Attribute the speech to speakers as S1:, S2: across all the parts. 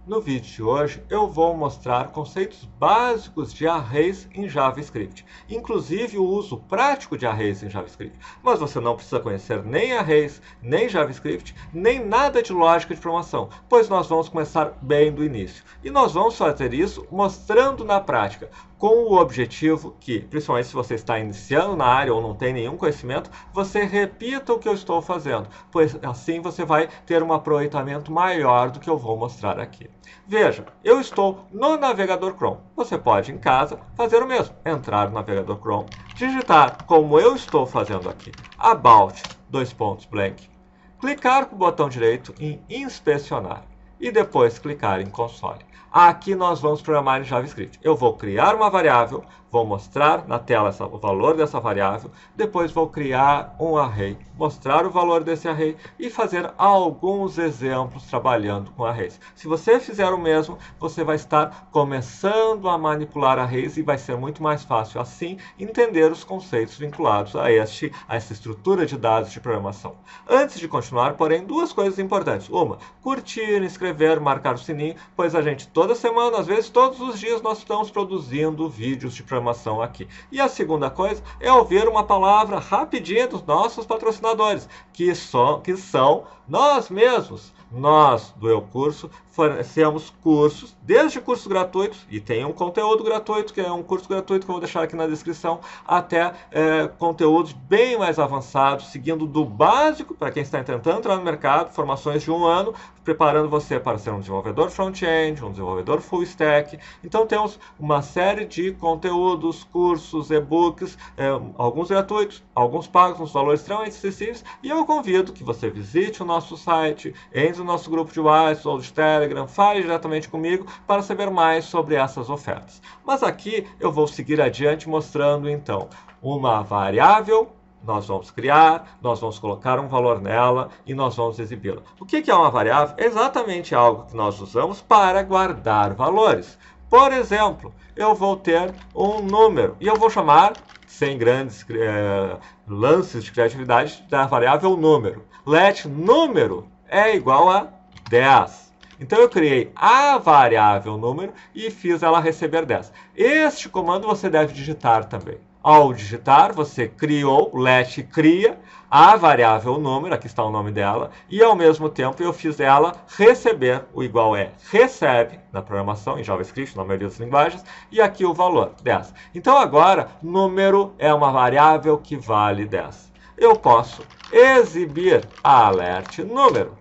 S1: No vídeo de hoje eu vou mostrar conceitos básicos de arrays em JavaScript, inclusive o uso prático de arrays em JavaScript. Mas você não precisa conhecer nem arrays, nem JavaScript, nem nada de lógica de programação, pois nós vamos começar bem do início. E nós vamos fazer isso mostrando na prática, com o objetivo que, principalmente se você está iniciando na área ou não tem nenhum conhecimento, você repita o que eu estou fazendo, pois assim você vai ter um aproveitamento maior do que eu vou mostrar aqui. Veja, eu estou no navegador Chrome. Você pode, em casa, fazer o mesmo. Entrar no navegador Chrome, digitar, como eu estou fazendo aqui, about, blank, clicar com o botão direito em inspecionar e depois clicar em console. Aqui nós vamos programar em JavaScript. Eu vou criar uma variável, vou mostrar na tela o valor dessa variável, depois vou criar um array, mostrar o valor desse array e fazer alguns exemplos trabalhando com arrays. Se você fizer o mesmo, você vai estar começando a manipular arrays e vai ser muito mais fácil assim entender os conceitos vinculados a essa estrutura de dados de programação. Antes de continuar, porém, duas coisas importantes. Uma, curtir, inscrever, marcar o sininho, pois a gente toda semana, às vezes todos os dias, nós estamos produzindo vídeos de programação aqui. E a segunda coisa é ouvir uma palavra rapidinha dos nossos patrocinadores, que são nós mesmos. Nós, do Eu Curso, fornecemos cursos, desde cursos gratuitos, e tem um conteúdo gratuito, que é um curso gratuito que eu vou deixar aqui na descrição, até conteúdos bem mais avançados, seguindo do básico, para quem está tentando entrar no mercado, formações de 1 ano, preparando você para ser um desenvolvedor front-end, um desenvolvedor full stack. Então temos uma série de conteúdos, cursos, e-books, alguns gratuitos, alguns pagos, uns valores extremamente acessíveis, e eu convido que você visite o nosso site, entre no nosso grupo de WhatsApp ou de Telegram, fale diretamente comigo para saber mais sobre essas ofertas. Mas aqui eu vou seguir adiante mostrando então uma variável. Nós vamos criar, nós vamos colocar um valor nela e nós vamos exibi-la. O que é uma variável? É exatamente algo que nós usamos para guardar valores. Por exemplo, eu vou ter um número e eu vou chamar, sem grandes lances de criatividade, da variável número. Let número é igual a 10. Então eu criei a variável número e fiz ela receber 10. Este comando você deve digitar também. Ao digitar, você criou, let cria a variável número, aqui está o nome dela, e ao mesmo tempo eu fiz ela receber, o igual é recebe, na programação, em JavaScript, na maioria das linguagens, e aqui o valor, 10. Então agora, número é uma variável que vale 10. Eu posso exibir a alert número,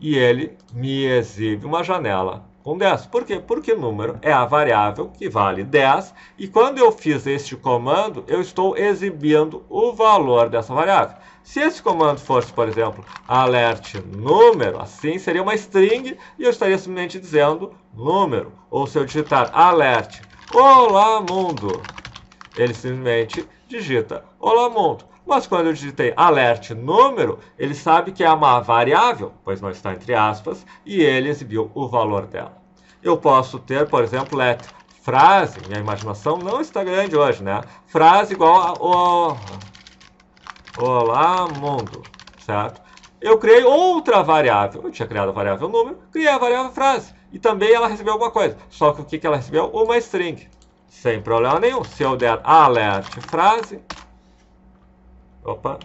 S1: e ele me exibe uma janela com 10. Por quê? Porque número é a variável que vale 10, e quando eu fiz este comando, eu estou exibindo o valor dessa variável. Se esse comando fosse, por exemplo, alert número, assim seria uma string, e eu estaria simplesmente dizendo número. Ou se eu digitar alert olá mundo, ele simplesmente digita olá mundo. Mas quando eu digitei alert número, ele sabe que é uma variável, pois não está entre aspas, e ele exibiu o valor dela. Eu posso ter, por exemplo, let frase, minha imaginação não está grande hoje, né? Frase igual a olá mundo, certo? Eu criei outra variável, eu tinha criado a variável número, criei a variável frase, e também ela recebeu alguma coisa. Só que o que ela recebeu? Uma string, sem problema nenhum. Se eu der alert frase,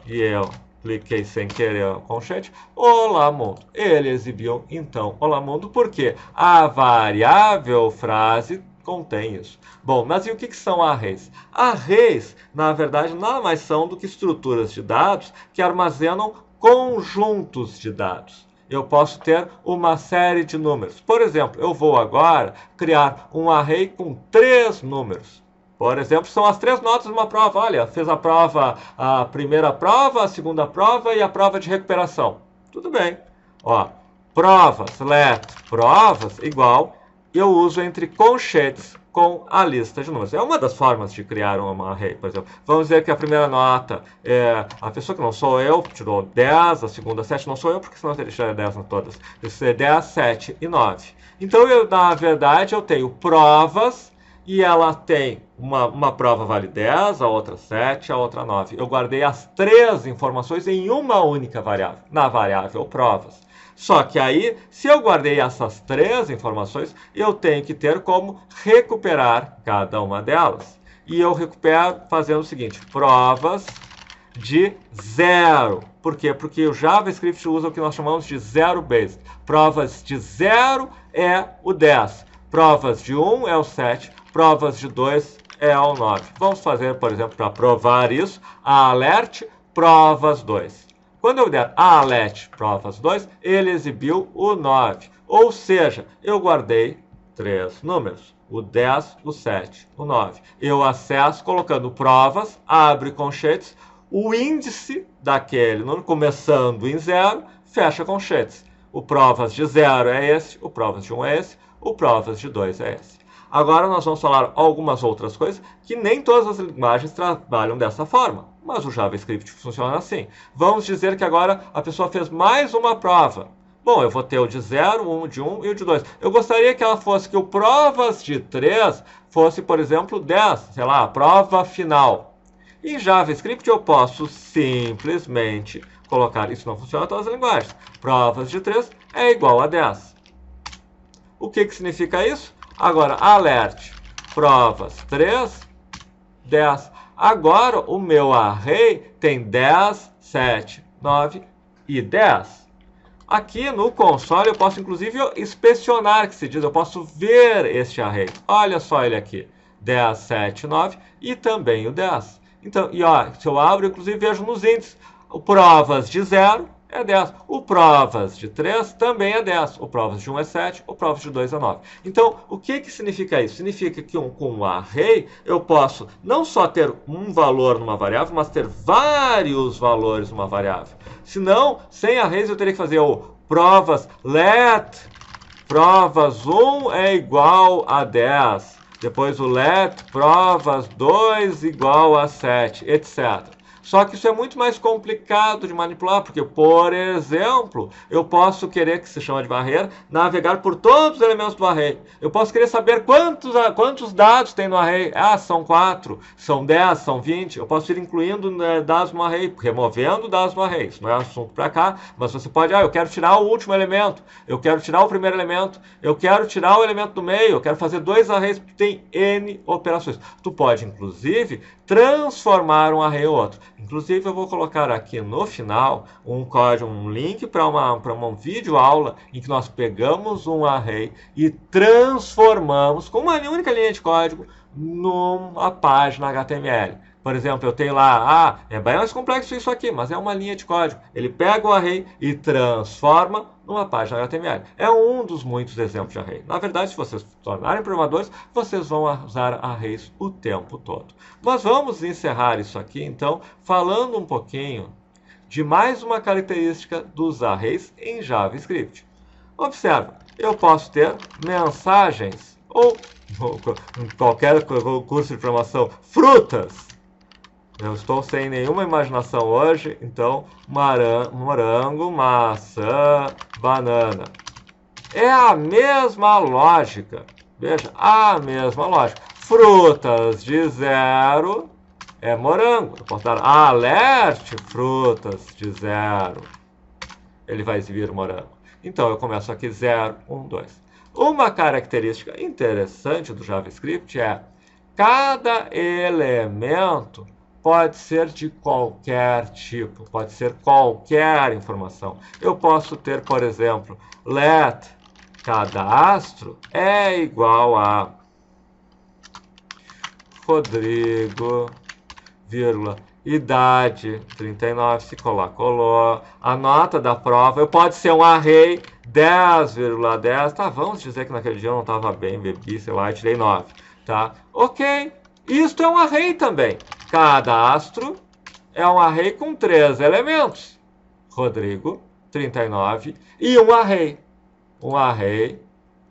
S1: e eu cliquei sem querer com o chat, olá mundo. Ele exibiu então olá mundo porque a variável frase contém isso. Bom, mas e o que são arrays? Arrays, na verdade, nada mais são do que estruturas de dados que armazenam conjuntos de dados. Eu posso ter uma série de números. Por exemplo, eu vou agora criar um array com 3 números. Por exemplo, são as 3 notas de uma prova. Olha, fez a prova, a primeira prova, a segunda prova e a prova de recuperação. Tudo bem. Ó, provas, let provas, igual, eu uso entre colchetes com a lista de números. É uma das formas de criar uma array, por exemplo. Vamos dizer que a primeira nota é a pessoa que não sou eu, tirou 10, a segunda 7 não sou eu, porque senão eu teria 10 em todas. Isso é 10, 7 e 9. Então, na verdade, eu tenho provas, e ela tem uma prova vale 10, a outra 7, a outra 9. Eu guardei as 3 informações em uma única variável, na variável provas. Só que aí, se eu guardei essas 3 informações, eu tenho que ter como recuperar cada uma delas. E eu recupero fazendo o seguinte, provas de 0. Por quê? Porque o JavaScript usa o que nós chamamos de zero-based. Provas de 0 é o 10. Provas de 1 é o 7. Provas de 2 é o 9. Vamos fazer, por exemplo, para provar isso, a alert provas 2. Quando eu der a alert provas 2, ele exibiu o 9. Ou seja, eu guardei 3 números. O 10, o 7, o 9. Eu acesso colocando provas, abre conchetes, o índice daquele número, começando em 0, fecha conchetes. O provas de 0 é esse, o provas de 1 é esse, o provas de 2 é esse. Agora nós vamos falar algumas outras coisas que nem todas as linguagens trabalham dessa forma, mas o JavaScript funciona assim. Vamos dizer que agora a pessoa fez mais uma prova. Bom, eu vou ter o de 0, o de 1 e o de 2. Eu gostaria que ela fosse que o provas de 3 fosse, por exemplo, 10, sei lá, a prova final. Em JavaScript eu posso simplesmente colocar, isso não funciona em todas as linguagens, provas de 3 é igual a 10. O que significa isso? Agora, alert, provas 3, 10. Agora, o meu array tem 10, 7, 9 e 10. Aqui no console eu posso, inclusive, inspecionar, que se diz, eu posso ver este array. Olha só ele aqui, 10, 7, 9 e também o 10. Então, e ó, se eu abro, inclusive, vejo nos índices, o provas de 0 é 10. O provas de 3 também é 10. O provas de 1 é 7. O provas de 2 é 9. Então, o que significa isso? Significa que com um array eu posso não só ter um valor numa variável, mas ter vários valores numa variável. Senão, sem arrays eu teria que fazer o provas let provas 1 é igual a 10. Depois o let provas 2 igual a 7, etc. Só que isso é muito mais complicado de manipular, porque, por exemplo, eu posso querer, que se chama de barreira, navegar por todos os elementos do array. Eu posso querer saber quantos dados tem no array. Ah, são 4, são 10, são 20. Eu posso ir incluindo dados no array, removendo dados no array. Isso não é assunto para cá, mas você pode, eu quero tirar o último elemento, eu quero tirar o primeiro elemento, eu quero tirar o elemento do meio, eu quero fazer 2 arrays, porque tem N operações. Tu pode, inclusive, transformar um array em outro. Inclusive, eu vou colocar aqui no final um código, um link para uma vídeo aula em que nós pegamos um array e transformamos com uma única linha de código numa página HTML. Por exemplo, eu tenho lá, é bem mais complexo isso aqui, mas é uma linha de código. Ele pega o array e transforma numa página HTML. É um dos muitos exemplos de array. Na verdade, se vocês se tornarem programadores, vocês vão usar arrays o tempo todo. Mas vamos encerrar isso aqui, então, falando um pouquinho de mais uma característica dos arrays em JavaScript. Observa, eu posso ter mensagens, ou em qualquer curso de programação, frutas. Eu estou sem nenhuma imaginação hoje, então morango, maçã, banana. É a mesma lógica. Veja, a mesma lógica. Frutas de 0 é morango. Eu posso dar alert frutas de 0. Ele vai exibir morango. Então eu começo aqui 0, 1, 2. Uma característica interessante do JavaScript é cada elemento pode ser de qualquer tipo, pode ser qualquer informação. Eu posso ter, por exemplo, let cadastro é igual a Rodrigo, vírgula, idade 39, se colar, colou. A nota da prova, pode ser um array 10,10. Tá, vamos dizer que naquele dia eu não estava bem, bebi, sei lá, e tirei 9. Tá? Ok. Isto é um array também. Cadastro é um array com 3 elementos. Rodrigo, 39, e um array. Um array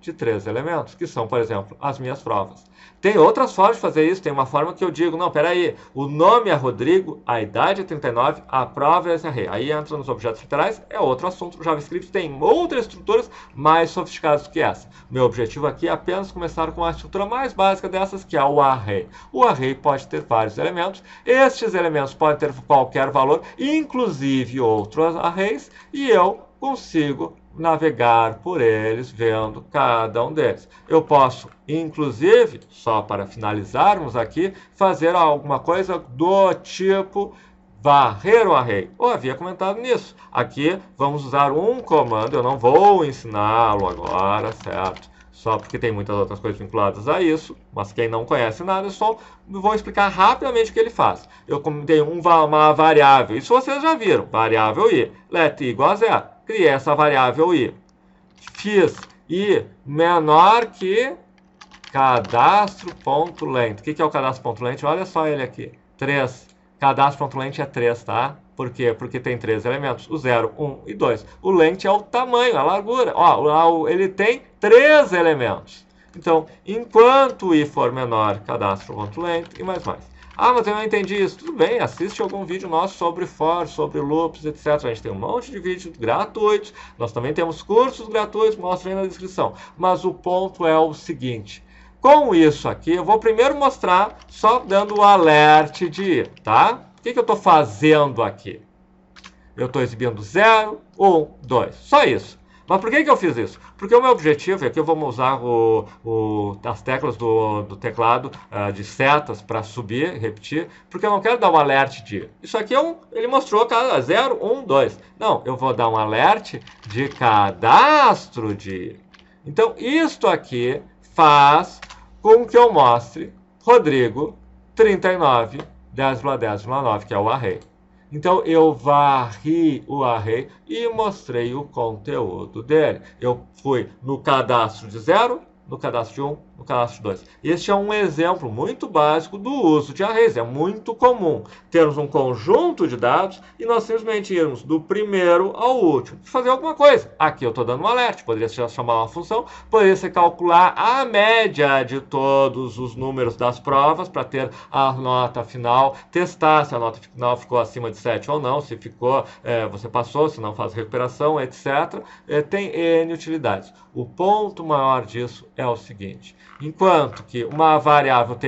S1: de 3 elementos, que são, por exemplo, as minhas provas. Tem outras formas de fazer isso. Tem uma forma que eu digo, não, peraí, o nome é Rodrigo, a idade é 39, a prova é esse array. Aí entra nos objetos literais, é outro assunto. O JavaScript tem outras estruturas mais sofisticadas do que essa. Meu objetivo aqui é apenas começar com a estrutura mais básica dessas, que é o array. O array pode ter vários elementos. Estes elementos podem ter qualquer valor, inclusive outros arrays, e eu consigo navegar por eles, vendo cada um deles. Eu posso, inclusive, só para finalizarmos aqui, fazer alguma coisa do tipo varrer o array. Eu havia comentado nisso. Aqui vamos usar um comando, eu não vou ensiná-lo agora, certo? Só porque tem muitas outras coisas vinculadas a isso, mas quem não conhece nada, eu só vou explicar rapidamente o que ele faz. Eu tenho uma variável, isso vocês já viram, variável i, let i igual a 0. Criei essa variável i. Fiz i menor que cadastro.length. O que é o cadastro.length? Olha só ele aqui, 3. Cadastro.length é 3, tá? Por quê? Porque tem 3 elementos, o 0, 1 e 2. O length é o tamanho, a largura. Ó, ele tem 3 elementos. Então, enquanto i for menor, cadastro.length e mais. Ah, mas eu não entendi isso. Tudo bem, assiste algum vídeo nosso sobre for, sobre loops, etc. A gente tem um monte de vídeos gratuitos. Nós também temos cursos gratuitos, mostra aí na descrição. Mas o ponto é o seguinte. Com isso aqui, eu vou primeiro mostrar só dando o alert de i, tá? O que eu estou fazendo aqui? Eu estou exibindo 0, 1, 2. Só isso. Mas por que eu fiz isso? Porque o meu objetivo, e aqui eu vou usar as teclas do teclado de setas para subir, repetir, porque eu não quero dar um alert de... Isso aqui ele mostrou 0, 1, 2. Não, eu vou dar um alert de cadastro de... Então, isto aqui faz com que eu mostre Rodrigo 39, 10,10,9, que é o array. Então, eu varri o array e mostrei o conteúdo dele. Eu fui no cadastro de 0, no cadastro de 1, no cadastro de 2. Este é um exemplo muito básico do uso de arrays. É muito comum termos um conjunto de dados e nós simplesmente irmos do primeiro ao último. Fazer alguma coisa. Aqui eu estou dando um alert. Poderia ser chamar uma função. Poderia ser calcular a média de todos os números das provas para ter a nota final. Testar se a nota final ficou acima de 7 ou não. Se ficou, você passou. Se não, faz recuperação, etc. Tem N utilidades. O ponto maior disso é o seguinte. Enquanto que uma variável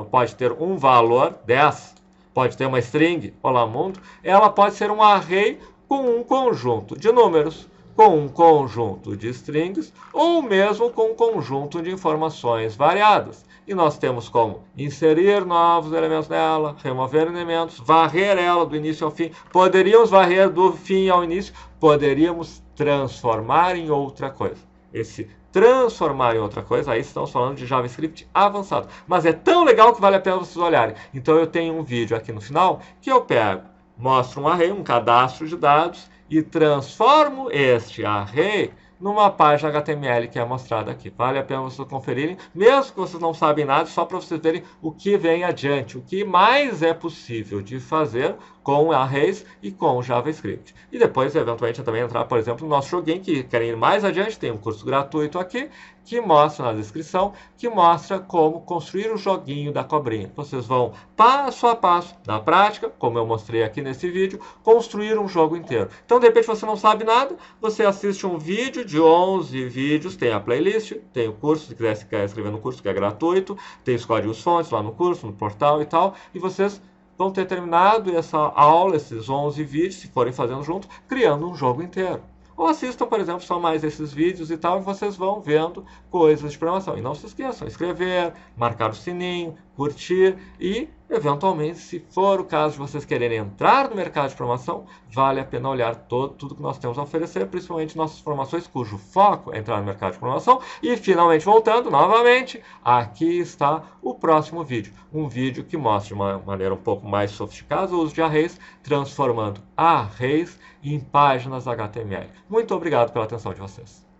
S1: pode ter um valor, 10, pode ter uma string, olá mundo, ela pode ser um array com um conjunto de números, com um conjunto de strings, ou mesmo com um conjunto de informações variadas. E nós temos como inserir novos elementos nela, remover elementos, varrer ela do início ao fim. Poderíamos varrer do fim ao início, poderíamos transformar em outra coisa. Esse transformar em outra coisa, aí estamos falando de JavaScript avançado. Mas é tão legal que vale a pena vocês olharem. Então eu tenho um vídeo aqui no final que eu pego, mostro um array, um cadastro de dados e transformo este array numa página HTML que é mostrada aqui. Vale a pena vocês conferirem, mesmo que vocês não sabem nada, só para vocês verem o que vem adiante, o que mais é possível de fazer com arrays e com JavaScript. E depois, eventualmente, também entrar, por exemplo, no nosso joguinho, que querem ir mais adiante, tem um curso gratuito aqui, que mostra na descrição, que mostra como construir o joguinho da cobrinha. Vocês vão, passo a passo, na prática, como eu mostrei aqui nesse vídeo, construir um jogo inteiro. Então, de repente, você não sabe nada, você assiste um vídeo de 11 vídeos, tem a playlist, tem o curso, se quiser escrever no curso, que é gratuito, tem os códigos-fontes lá no curso, no portal e tal, e vocês vão ter terminado essa aula, esses 11 vídeos, se forem fazendo junto, criando um jogo inteiro. Ou assistam, por exemplo, só mais esses vídeos e tal, e vocês vão vendo coisas de programação. E não se esqueçam, inscrever, marcar o sininho, curtir e, eventualmente, se for o caso de vocês quererem entrar no mercado de programação, vale a pena olhar tudo que nós temos a oferecer, principalmente nossas formações, cujo foco é entrar no mercado de programação. E, finalmente, voltando novamente, aqui está o próximo vídeo. Um vídeo que mostra de uma maneira um pouco mais sofisticada o uso de arrays, transformando arrays em páginas HTML. Muito obrigado pela atenção de vocês.